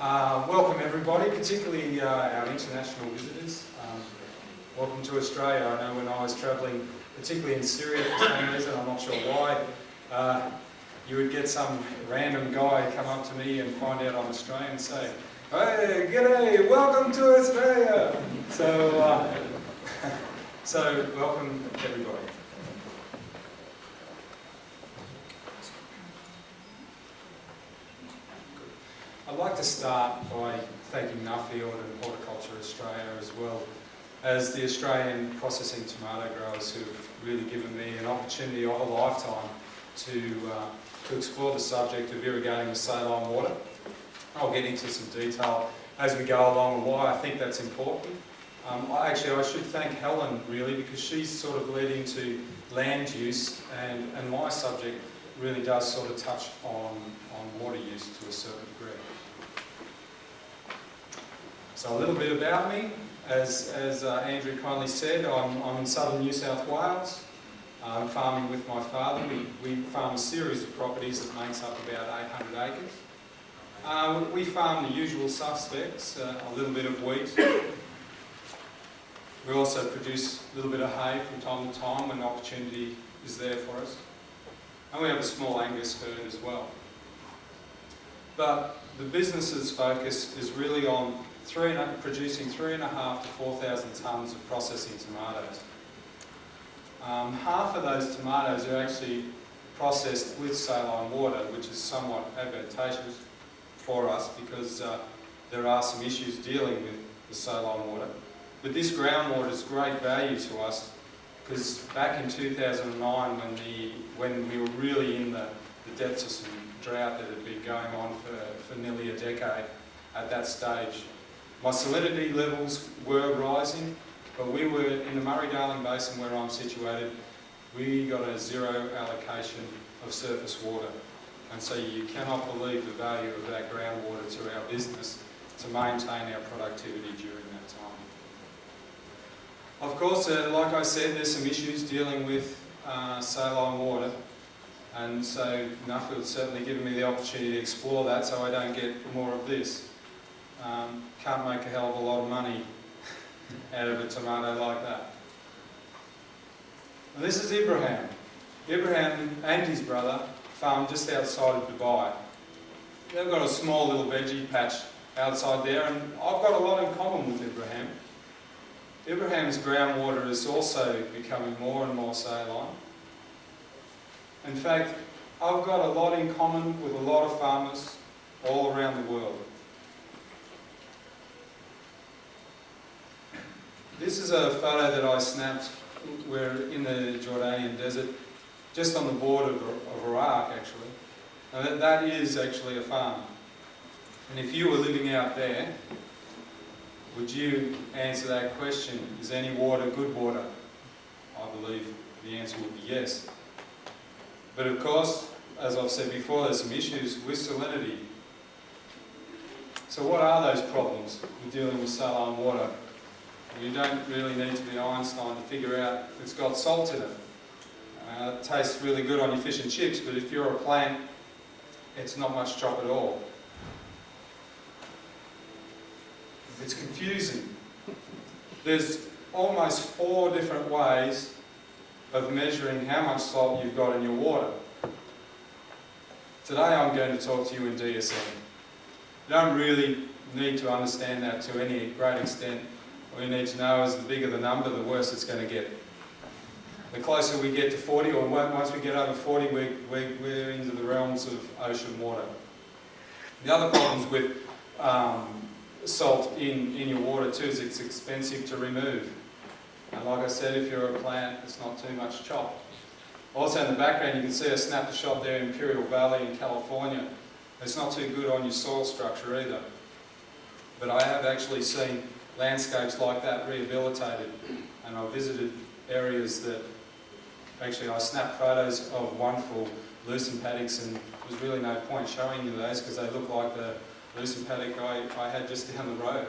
Welcome everybody, particularly our international visitors. Welcome to Australia. I know when I was travelling, particularly in Syria for some reason, I'm not sure why, you would get some random guy come up to me and find out I'm Australian and say, "Hey, g'day, welcome to Australia!" So welcome everybody. I'd like to start by thanking Nuffield and Horticulture Australia, as well as the Australian processing tomato growers who've really given me an opportunity of a lifetime to explore the subject of irrigating with saline water. I'll get into some detail as we go along and why I think that's important. I should thank Helen really, because she's sort of led into land use, and my subject really does sort of touch on water use to a certain degree. So a little bit about me. As Andrew kindly said, I'm in southern New South Wales. I'm farming with my father. We farm a series of properties that makes up about 800 acres. We farm the usual suspects, a little bit of wheat. We also produce a little bit of hay from time to time when opportunity is there for us. And we have a small Angus herd as well. But the business's focus is really on producing 3,500 to 4,000 tonnes of processing tomatoes. Half of those tomatoes are actually processed with saline water, which is somewhat advantageous for us because there are some issues dealing with the saline water. But this groundwater is great value to us because back in 2009, when we were really in the depths of some drought that had been going on for nearly a decade at that stage, my salinity levels were rising, but we were in the Murray-Darling Basin where I'm situated. We got a zero allocation of surface water, and so you cannot believe the value of that groundwater to our business to maintain our productivity during that time. Of course, like I said, there's some issues dealing with saline water, and so Nuffield's certainly given me the opportunity to explore that so I don't get more of this. Can't make a hell of a lot of money out of a tomato like that. And this is Ibrahim. Ibrahim and his brother farm just outside of Dubai. They've got a small little veggie patch outside there, and I've got a lot in common with Ibrahim. Ibrahim's groundwater is also becoming more and more saline. In fact, I've got a lot in common with a lot of farmers all around the world. This is a photo that I snapped. We're in the Jordanian desert, just on the border of Iraq actually. And that is actually a farm. And if you were living out there, would you answer that question, is any water good water? I believe the answer would be yes. But of course, as I've said before, there's some issues with salinity. So what are those problems with dealing with saline water? You don't really need to be Einstein to figure out it's got salt in it. It tastes really good on your fish and chips, but if you're a plant, it's not much chop at all. It's confusing. There's almost 4 different ways of measuring how much salt you've got in your water. Today I'm going to talk to you in DSM. You don't really need to understand that to any great extent. All you need to know is the bigger the number, the worse it's going to get. The closer we get to 40, or once we get over 40, we're into the realms of ocean water. The other problems with salt in your water too is it's expensive to remove. And like I said, if you're a plant, it's not too much chop. Also in the background you can see I snapped a shot there in Imperial Valley in California. It's not too good on your soil structure either. But I have actually seen landscapes like that rehabilitated, and I visited areas that actually I snapped photos of wonderful lucerne paddocks, and there's really no point showing you those because they look like the lucerne paddock I had just down the road.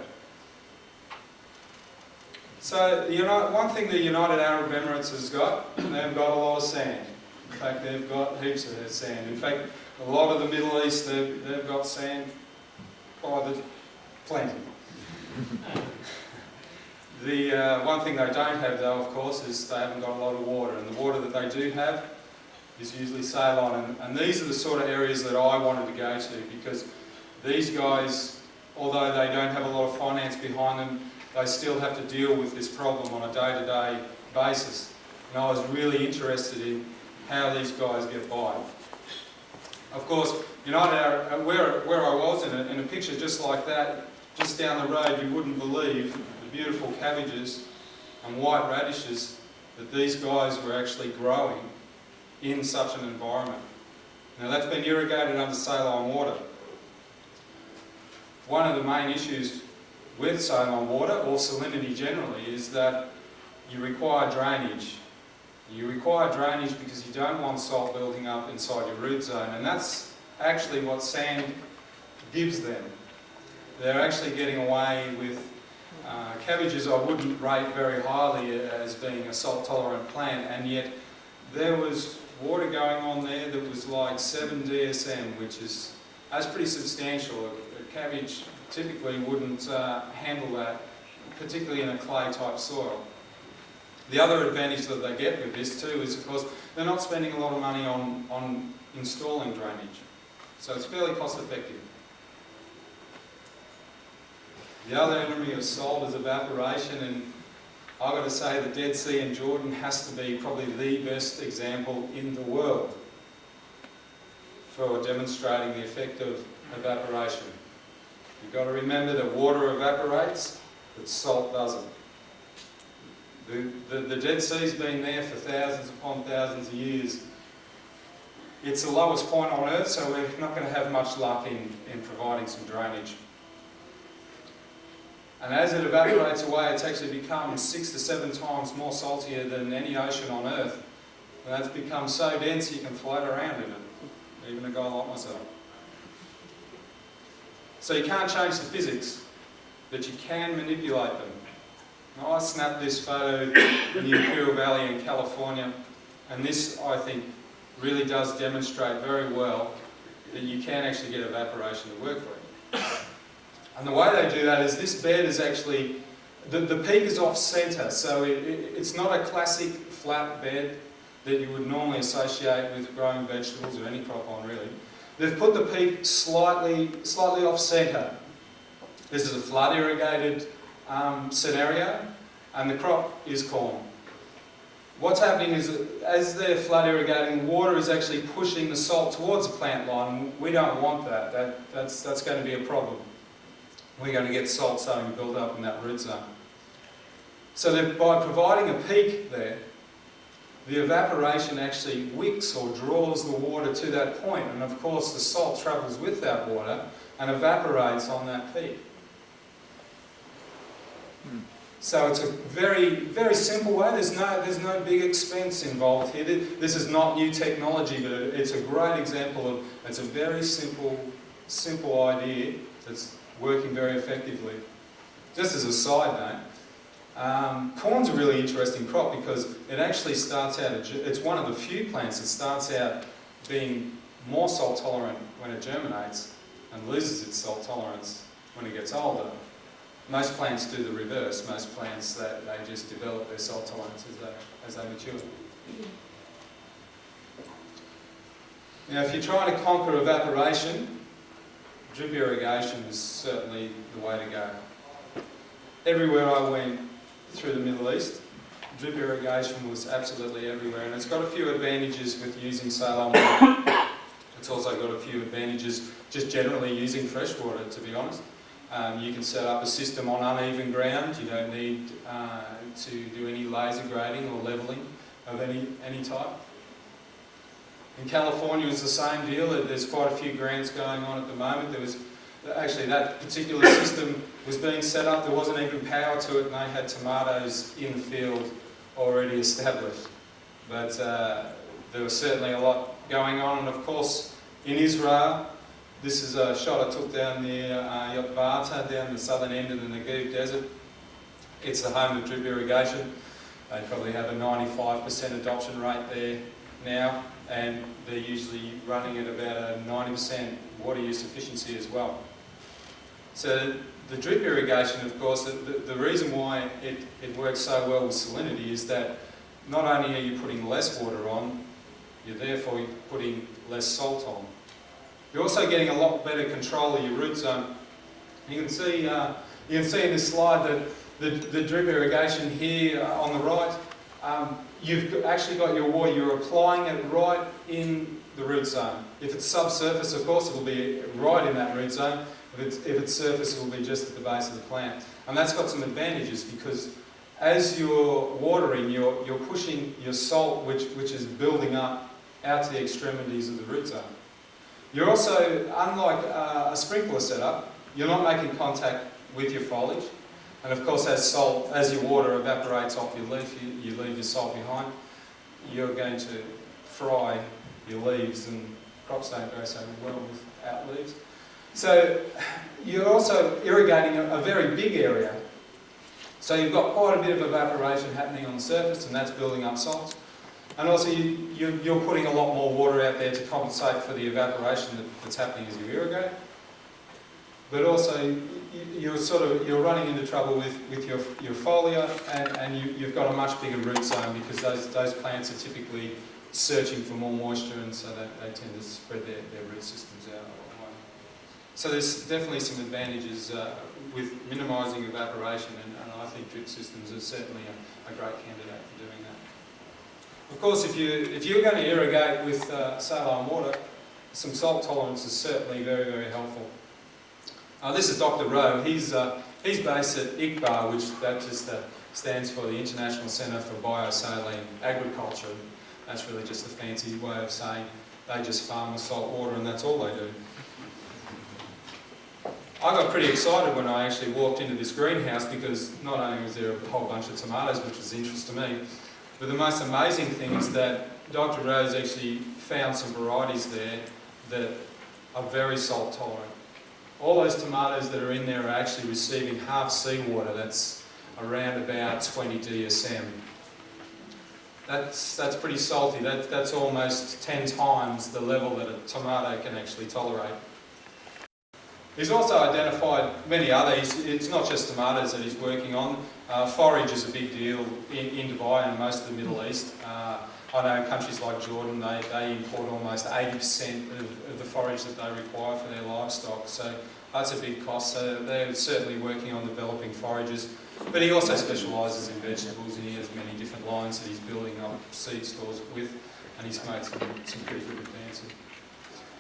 So one thing the United Arab Emirates has got, they've got a lot of sand. In fact, they've got heaps of sand. In fact, a lot of the Middle East, they've got sand bothered planting. The one thing they don't have though, of course, is they haven't got a lot of water, and the water that they do have is usually Ceylon, and these are the sort of areas that I wanted to go to, because these guys, although they don't have a lot of finance behind them, they still have to deal with this problem on a day-to-day basis. And I was really interested in how these guys get by. Of course, United, where I was in a picture just like that, just down the road, you wouldn't believe the beautiful cabbages and white radishes that these guys were actually growing in such an environment. Now that's been irrigated under saline water. One of the main issues with saline water, or salinity generally, is that you require drainage. You require drainage because you don't want salt building up inside your root zone, and that's actually what sand gives them. They're actually getting away with cabbages I wouldn't rate very highly as being a salt-tolerant plant, and yet there was water going on there that was like 7 DSM, that's pretty substantial. A cabbage typically wouldn't handle that, particularly in a clay-type soil. The other advantage that they get with this too is, of course, they're not spending a lot of money on installing drainage. So it's fairly cost-effective. The other enemy of salt is evaporation, and I've got to say the Dead Sea in Jordan has to be probably the best example in the world for demonstrating the effect of evaporation. You've got to remember that water evaporates, but salt doesn't. The Dead Sea's been there for thousands upon thousands of years. It's the lowest point on Earth, so we're not going to have much luck in providing some drainage. And as it evaporates away, it's actually become 6 to 7 times more saltier than any ocean on Earth. And that's become so dense you can float around in it, even a guy like myself. So you can't change the physics, but you can manipulate them. Now, I snapped this photo in the Imperial Valley in California, and this, I think, really does demonstrate very well that you can actually get evaporation to work for you. And the way they do that is this bed is actually, the peak is off-centre, so it's not a classic flat bed that you would normally associate with growing vegetables or any crop on, really. They've put the peak slightly off-centre. This is a flood-irrigated scenario, and the crop is corn. What's happening is that as they're flood irrigating, water is actually pushing the salt towards the plant line. We don't want that. That's going to be a problem. We're going to get salt starting to build up in that root zone. So by providing a peak there, the evaporation actually wicks or draws the water to that point, and of course the salt travels with that water and evaporates on that peak. So it's a very, very simple way. There's no big expense involved here. This is not new technology, but it's a great example of, it's a very simple idea that's working very effectively. Just as a side note, corn's a really interesting crop because it actually starts out, it's one of the few plants that starts out being more salt tolerant when it germinates and loses its salt tolerance when it gets older. Most plants do the reverse. Most plants, they just develop their salt tolerance as they mature. Now, if you're trying to conquer evaporation, drip irrigation is certainly the way to go. Everywhere I went through the Middle East, drip irrigation was absolutely everywhere, and it's got a few advantages with using saline water. It's also got a few advantages just generally using fresh water, to be honest. You can set up a system on uneven ground. You don't need to do any laser grading or levelling of any type. In California, it's the same deal. There's quite a few grants going on at the moment. There was actually that particular system was being set up. There wasn't even power to it, and they had tomatoes in the field already established. But there was certainly a lot going on, and of course, in Israel. This is a shot I took down near Yotbata, down the southern end of the Negev Desert. It's the home of drip irrigation. They probably have a 95% adoption rate there now, and they're usually running at about a 90% water use efficiency as well. So the drip irrigation, of course, the reason why it works so well with salinity is that not only are you putting less water on, you're therefore putting less salt on. You're also getting a lot better control of your root zone. You can see in this slide that the drip irrigation here on the right, you've actually got your water, you're applying it right in the root zone. If it's subsurface, of course, it'll be right in that root zone. If it's surface, it'll be just at the base of the plant. And that's got some advantages because as you're watering, you're pushing your salt, which is building up out to the extremities of the root zone. You're also, unlike a sprinkler setup, you're not making contact with your foliage. And of course, as your water evaporates off your leaf, you leave your salt behind. You're going to fry your leaves, and crops don't grow so well without leaves. So you're also irrigating a very big area. So you've got quite a bit of evaporation happening on the surface, and that's building up salts. And also you're putting a lot more water out there to compensate for the evaporation that's happening as you irrigate. But also you're running into trouble with your foliar, and you've got a much bigger root zone because those plants are typically searching for more moisture, and so they tend to spread their root systems out a lot more. So there's definitely some advantages with minimising evaporation, and I think drip systems are certainly a great candidate for doing that. Of course, if you're going to irrigate with saline water, some salt tolerance is certainly very, very helpful. This is Dr. Rowe. He's based at ICBAR, which that just stands for the International Centre for Biosaline Agriculture. That's really just a fancy way of saying they just farm with salt water and that's all they do. I got pretty excited when I actually walked into this greenhouse because not only was there a whole bunch of tomatoes, which was interest to me, but the most amazing thing is that Dr. Rowe's actually found some varieties there that are very salt tolerant. All those tomatoes that are in there are actually receiving half seawater. That's around about 20 DSM. That's pretty salty. That's almost 10 times the level that a tomato can actually tolerate. He's also identified many others. It's not just tomatoes that he's working on. Forage is a big deal in Dubai and most of the Middle East. I know countries like Jordan, they import almost 80% of the forage that they require for their livestock. So that's a big cost. So they're certainly working on developing forages. But he also specialises in vegetables, and he has many different lines that he's building up seed stores with, and he's made some pretty good advances.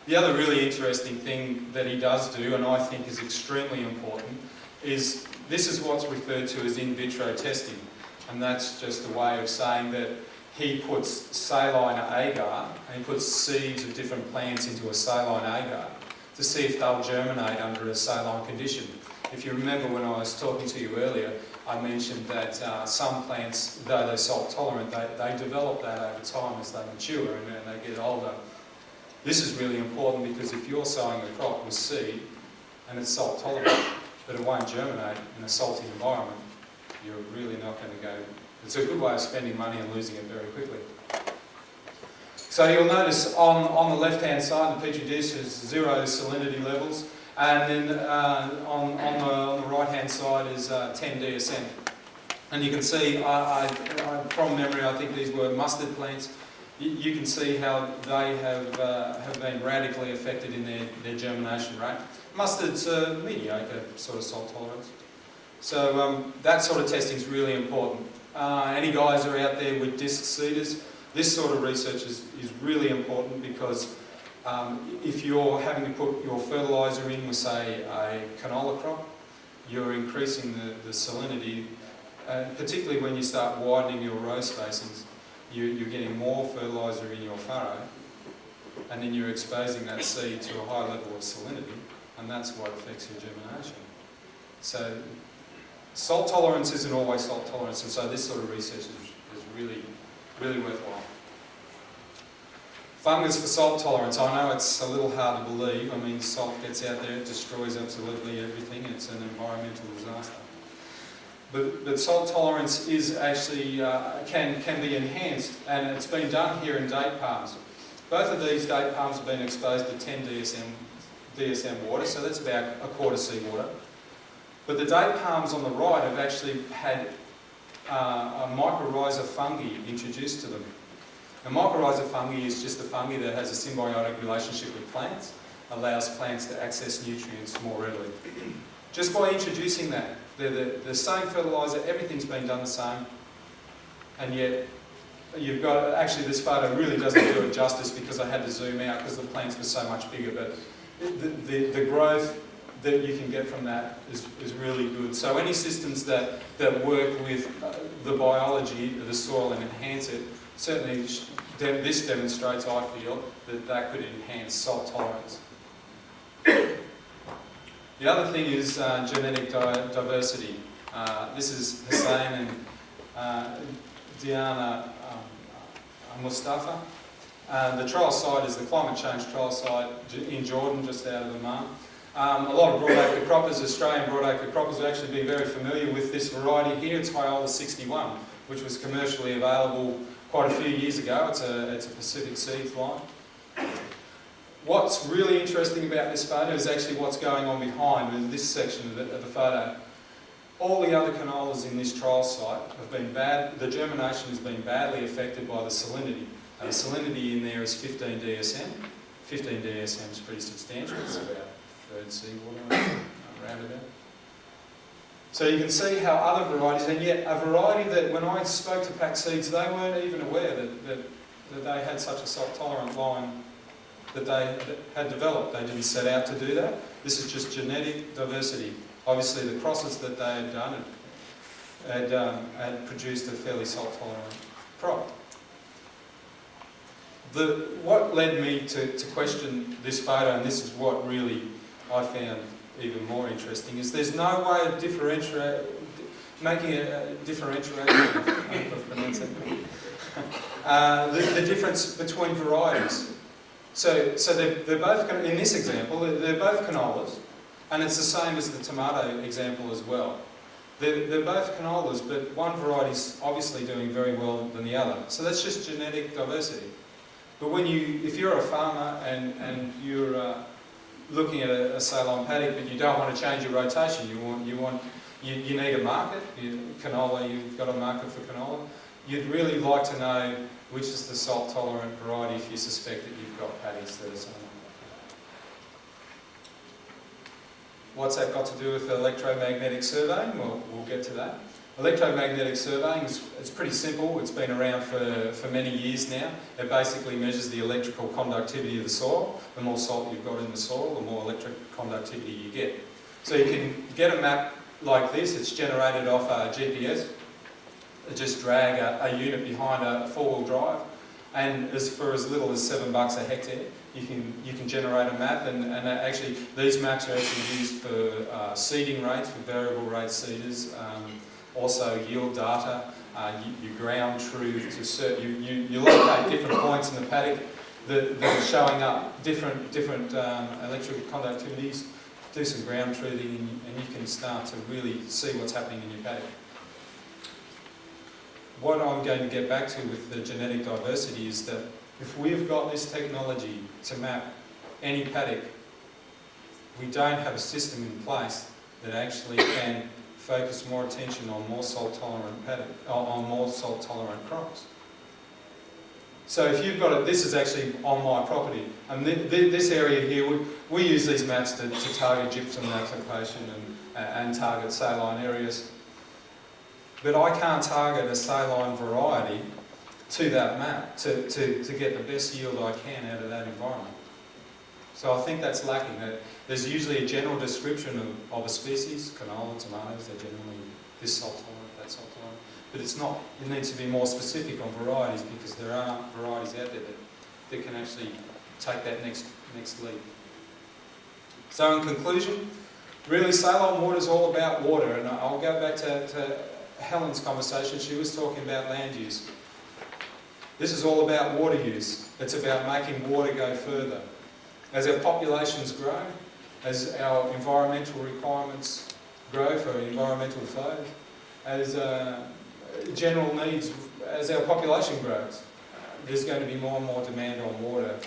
The other really interesting thing that he does do, and I think is extremely important, is this is what's referred to as in vitro testing. And that's just a way of saying that he puts saline agar, and he puts seeds of different plants into a saline agar to see if they'll germinate under a saline condition. If you remember when I was talking to you earlier, I mentioned that some plants, though they're salt tolerant, they develop that over time as they mature and they get older. This is really important because if you're sowing a crop with seed and it's salt tolerant, but it won't germinate in a salty environment, you're really not going to go. It's a good way of spending money and losing it very quickly. So you'll notice on the left-hand side, the Petri dish is 0 salinity levels, and then on the right-hand side is 10 DSM. And you can see, from memory, I think these were mustard plants. You can see how they have been radically affected in their germination rate. Mustard's mediocre sort of salt tolerance. So that sort of testing is really important. Any guys who are out there with disc seeders, this sort of research is really important because if you're having to put your fertiliser in with, say, a canola crop, you're increasing the salinity, particularly when you start widening your row spacings. You're getting more fertiliser in your furrow, and then you're exposing that seed to a high level of salinity, and that's what affects your germination. So salt tolerance isn't always salt tolerance, and so this sort of research is really, really worthwhile. Fungus for salt tolerance. I know it's a little hard to believe. I mean, salt gets out there, it destroys absolutely everything. It's an environmental disaster. But salt tolerance is actually can be enhanced, and it's been done here in date palms. Both of these date palms have been exposed to 10 DSM DSM water, so that's about a quarter seawater. But the date palms on the right have actually had a mycorrhiza fungi introduced to them. A mycorrhiza fungi is just a fungi that has a symbiotic relationship with plants, allows plants to access nutrients more readily. Just by introducing that, they're the same fertiliser, everything's been done the same, and yet you've got, actually this photo really doesn't do it justice because I had to zoom out because the plants were so much bigger, but the growth that you can get from that is really good. So any systems that work with the biology of the soil and enhance it, certainly this demonstrates, I feel, that could enhance salt tolerance. The other thing is genetic diversity. This is Hussein and Diana Mustafa. The trial site is the climate change trial site in Jordan, just out of Amman. A lot of broadacre croppers, Australian broadacre croppers, will actually be very familiar with this variety here. It's Hyola 61, which was commercially available quite a few years ago. It's a Pacific seeds line. What's really interesting about this photo is actually what's going on behind in this section of the photo. All the other canolas in this trial site have been bad. The germination has been badly affected by the salinity. The salinity in there is 15 DSM. 15 DSM is pretty substantial. It's about third seawater, around about. So you can see how other varieties, and yet a variety that when I spoke to Pack Seeds, they weren't even aware that they had such a salt-tolerant line that they had developed. They didn't set out to do that. This is just genetic diversity. Obviously the crosses that they had done had produced a fairly salt-tolerant crop. What led me to question this photo, and this is what really I found even more interesting, is there's no way of making a differentiation the difference between varieties. So they're both, in this example, they're both canolas, and it's the same as the tomato example as well. They're both canolas, but one variety's obviously doing very well than the other. So that's just genetic diversity. But if you're a farmer and you're looking at a Ceylon paddock, but you don't want to change your rotation, you need a market. Canola, you've got a market for canola. You'd really like to know which is the salt-tolerant variety if you suspect that you've got paddocks that are Ceylon. What's that got to do with electromagnetic surveying? Well, we'll get to that. Electromagnetic surveying it's pretty simple. It's been around for many years now. It basically measures the electrical conductivity of the soil. The more salt you've got in the soil, the more electric conductivity you get. So you can get a map like this. It's generated off a GPS. Just drag a unit behind a four-wheel drive, and for as little as $7 a hectare, you can generate a map. And actually, these maps are actually used for seeding rates, for variable rate seeders. Also yield data, you ground truth to certain, you locate different points in the paddock that are showing up different electrical conductivities, do some ground truthing, and you can start to really see what's happening in your paddock. What I'm going to get back to with the genetic diversity is that if we've got this technology to map any paddock, we don't have a system in place that actually can focus more attention on more salt-tolerant crops. So if you've got it, this is actually on my property, and this area here, we use these maps to target gypsum application and target saline areas. But I can't target a saline variety to that map to get the best yield I can out of that environment. So I think that's lacking. There's usually a general description of a species, canola, tomatoes, they're generally this salt tolerant, that salt tolerant. But it's not, it needs to be more specific on varieties because there are varieties out there that can actually take that next leap. So in conclusion, really Ceylon water is all about water, and I'll go back to Helen's conversation. She was talking about land use. This is all about water use. It's about making water go further. As our populations grow, as our environmental requirements grow for environmental flows, as general needs, as our population grows, there's going to be more and more demand on water.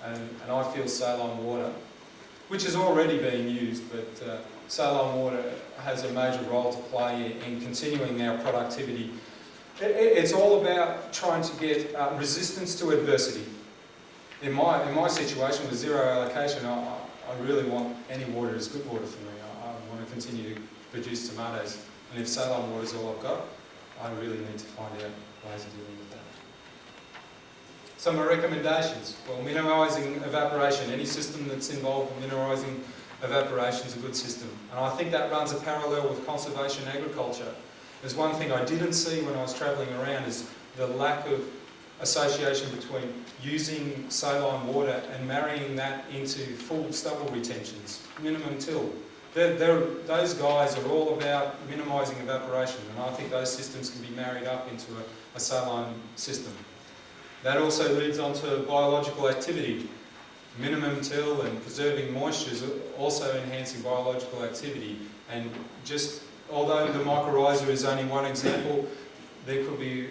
And I feel Ceylon water, which is already being used, but saline water has a major role to play in continuing our productivity. It's all about trying to get resistance to adversity. In my situation with zero allocation, I really want any water is good water for me. I want to continue to produce tomatoes, and if saline water is all I've got, I really need to find out ways of dealing with that. Some are recommendations. Well, minimising evaporation. Any system that's involved in minimising evaporation is a good system. And I think that runs a parallel with conservation agriculture. There's one thing I didn't see when I was travelling around is the lack of association between using saline water and marrying that into full stubble retentions, minimum till. Those guys are all about minimising evaporation, and I think those systems can be married up into a saline system. That also leads on to biological activity. Minimum till and preserving moisture is also enhancing biological activity. And just, although the mycorrhiza is only one example, there could be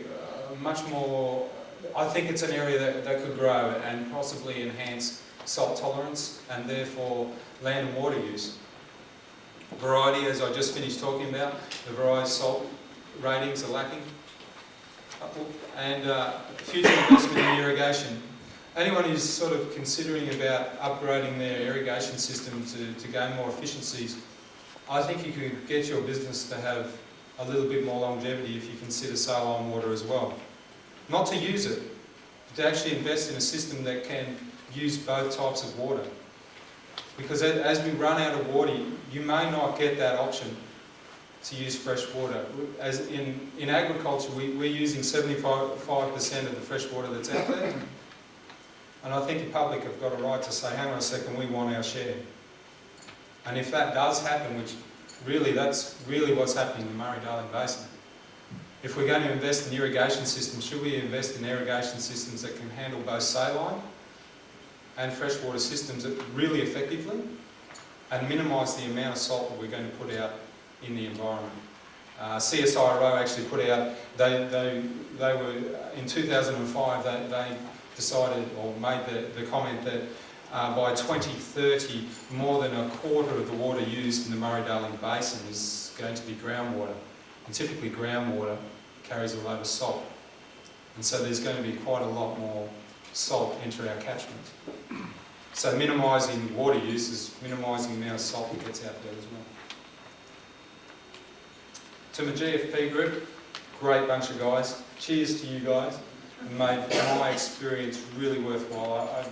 much more. I think it's an area that could grow and possibly enhance salt tolerance and therefore land and water use. Variety, as I just finished talking about, the variety salt ratings are lacking. And future investment in irrigation. Anyone who's sort of considering about upgrading their irrigation system to gain more efficiencies, I think you could get your business to have a little bit more longevity if you consider saline water as well. Not to use it, but to actually invest in a system that can use both types of water. Because as we run out of water, you may not get that option to use fresh water. As in agriculture, we're using 75% of the fresh water that's out there. And I think the public have got a right to say, hang on a second, we want our share. And if that does happen, which really, that's really what's happening in the Murray-Darling Basin. If we're going to invest in irrigation systems, should we invest in irrigation systems that can handle both saline and freshwater systems really effectively and minimise the amount of salt that we're going to put out in the environment? CSIRO actually put out, they were, in 2005, they decided or made the comment that by 2030, more than a quarter of the water used in the Murray-Darling Basin is going to be groundwater. And typically groundwater carries a load of salt. And so there's going to be quite a lot more salt enter our catchment. So minimising water use is minimising the amount of salt that gets out there as well. To my GFP group, great bunch of guys. Cheers to you guys. And made my experience really worthwhile.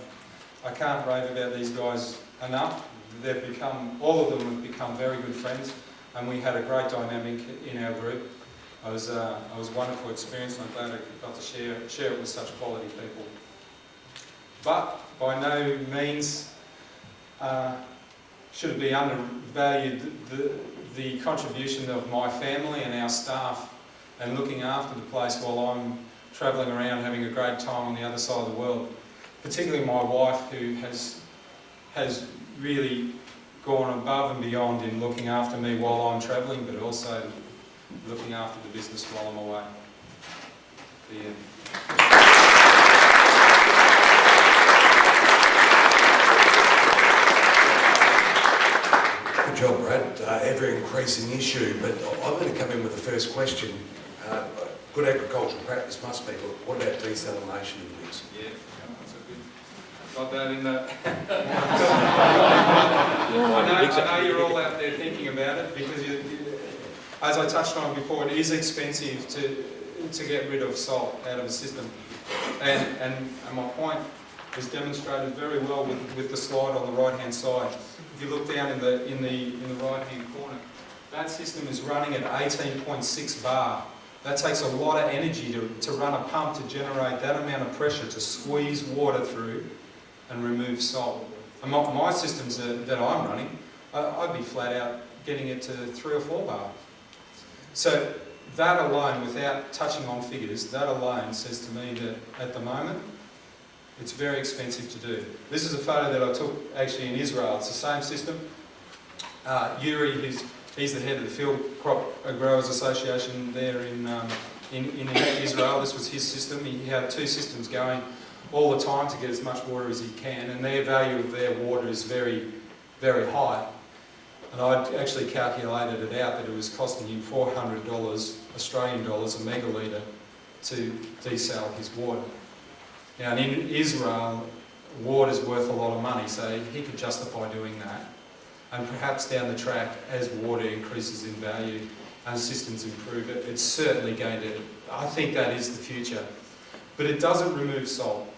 I can't rave about these guys enough. They've become, all of them have become very good friends, and we had a great dynamic in our group. It was a wonderful experience, and I'm glad I got to share it with such quality people. But by no means should it be undervalued the contribution of my family and our staff and looking after the place while I'm travelling around having a great time on the other side of the world. Particularly my wife, who has really gone above and beyond in looking after me while I'm travelling, but also looking after the business while I'm away. The end. Good job, Brad. Ever-increasing issue, but I'm going to come in with the first question. Good agricultural practice must be, but what about desalination in this? Yeah, that's a good. Got that in the. I know you're all out there thinking about it because, as I touched on before, it is expensive to get rid of salt out of the system, and my point is demonstrated very well with the slide on the right-hand side. If you look down in the right-hand corner, that system is running at 18.6 bar. That takes a lot of energy to run a pump to generate that amount of pressure to squeeze water through and remove salt. And my systems that I'm running, I'd be flat out getting it to 3 or 4 bar. So that alone, without touching on figures, that alone says to me that at the moment, it's very expensive to do. This is a photo that I took actually in Israel. It's the same system. Yuri, he's the head of the Field Crop Growers Association there in Israel. This was his system. He had 2 systems going all the time to get as much water as he can, and their value of their water is very, very high. And I'd actually calculated it out that it was costing him $400 Australian dollars a megalitre to desal his water. Now in Israel, water's worth a lot of money, so he could justify doing that. And perhaps down the track, as water increases in value and systems improve, it's certainly going to, I think that is the future. But it doesn't remove salt.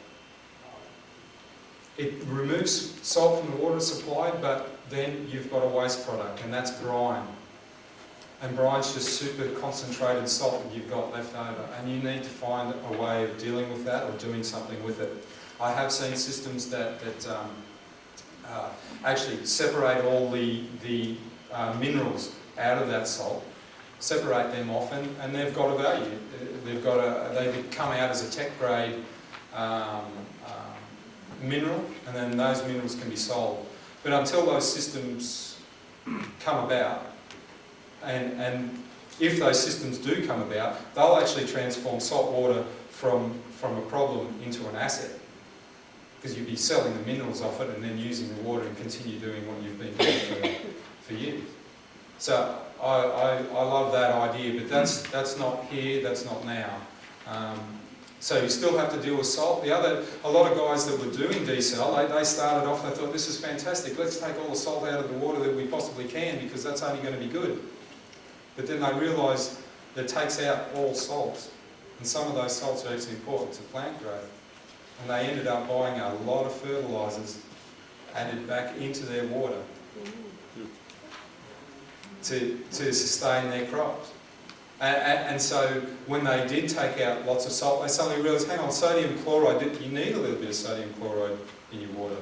It removes salt from the water supply, but then you've got a waste product, and that's brine. And brine's just super concentrated salt that you've got left over, and you need to find a way of dealing with that or doing something with it. I have seen systems that actually separate all the minerals out of that salt, separate them off, and they've got a value. They come out as a tech grade mineral, and then those minerals can be sold. But until those systems come about, and if those systems do come about, they'll actually transform salt water from a problem into an asset. Because you'd be selling the minerals off it and then using the water and continue doing what you've been doing for years. So I love that idea, but that's not here, that's not now. So you still have to deal with salt. A lot of guys that were doing desal, they started off, they thought, this is fantastic, let's take all the salt out of the water that we possibly can, because that's only going to be good. But then they realised that it takes out all salts, and some of those salts are actually important to plant growth. And they ended up buying a lot of fertilisers added back into their water to sustain their crops. And so when they did take out lots of salt, they suddenly realised, hang on, sodium chloride, you need a little bit of sodium chloride in your water.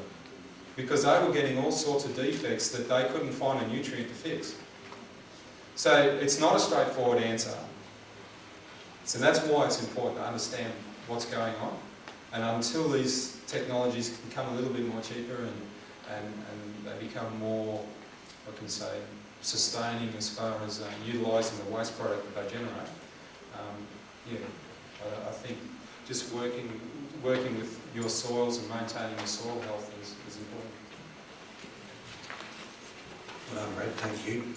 Because they were getting all sorts of defects that they couldn't find a nutrient to fix. So it's not a straightforward answer. So that's why it's important to understand what's going on. And until these technologies become a little bit more cheaper and they become more, I can say, sustaining as far as utilising the waste product that they generate, I think just working with your soils and maintaining your soil health is important. Well done, Brad. Thank you.